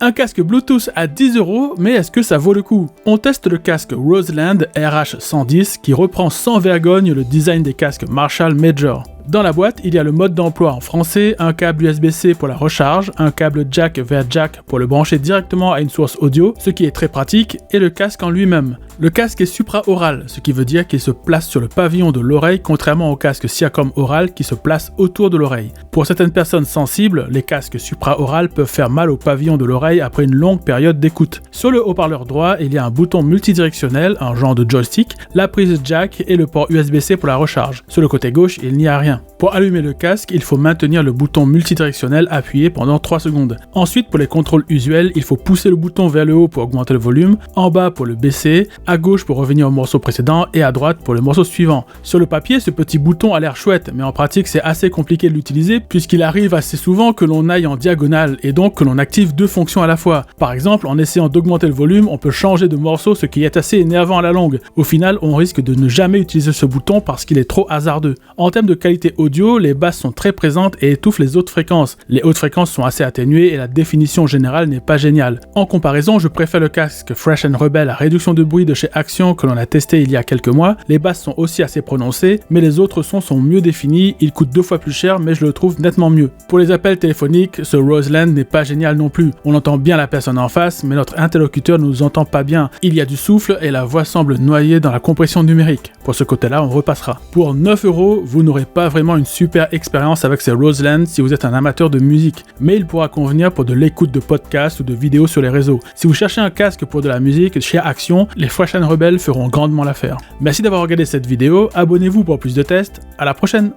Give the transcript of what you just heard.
Un casque Bluetooth à 10€, mais est-ce que ça vaut le coup? On teste le casque Roseland RH110 qui reprend sans vergogne le design des casques Marshall Major. Dans la boîte, il y a le mode d'emploi en français, un câble USB-C pour la recharge, un câble jack vers jack pour le brancher directement à une source audio, ce qui est très pratique, et le casque en lui-même. Le casque est supra-oral, ce qui veut dire qu'il se place sur le pavillon de l'oreille, contrairement au casque Siacom oral qui se place autour de l'oreille. Pour certaines personnes sensibles, les casques supra-oral peuvent faire mal au pavillon de l'oreille après une longue période d'écoute. Sur le haut-parleur droit, il y a un bouton multidirectionnel, un genre de joystick, la prise jack et le port USB-C pour la recharge. Sur le côté gauche, il n'y a rien. Pour allumer le casque, il faut maintenir le bouton multidirectionnel appuyé pendant 3 secondes. Ensuite, pour les contrôles usuels, il faut pousser le bouton vers le haut pour augmenter le volume, en bas pour le baisser, à gauche pour revenir au morceau précédent et à droite pour le morceau suivant. Sur le papier, ce petit bouton a l'air chouette, mais en pratique, c'est assez compliqué de l'utiliser puisqu'il arrive assez souvent que l'on aille en diagonale et donc que l'on active 2 fonctions à la fois. Par exemple, en essayant d'augmenter le volume, on peut changer de morceau, ce qui est assez énervant à la longue. Au final, on risque de ne jamais utiliser ce bouton parce qu'il est trop hasardeux. En termes de qualité audio, les basses sont très présentes et étouffent les hautes fréquences. Les hautes fréquences sont assez atténuées et la définition générale n'est pas géniale. En comparaison, je préfère le casque Fresh & Rebel à réduction de bruit de chez Action que l'on a testé il y a quelques mois. Les basses sont aussi assez prononcées, mais les autres sons sont mieux définis, ils coûtent 2 fois plus cher mais je le trouve nettement mieux. Pour les appels téléphoniques, ce Roseland n'est pas génial non plus. On entend bien la personne en face, mais notre interlocuteur ne nous entend pas bien. Il y a du souffle et la voix semble noyée dans la compression numérique. Pour ce côté-là, on repassera. Pour 9€, vous n'aurez pas vraiment une super expérience avec ces Roseland si vous êtes un amateur de musique, mais il pourra convenir pour de l'écoute de podcasts ou de vidéos sur les réseaux. Si vous cherchez un casque pour de la musique, chez Action, les Fresh & Rebel feront grandement l'affaire. Merci d'avoir regardé cette vidéo, abonnez-vous pour plus de tests, à la prochaine!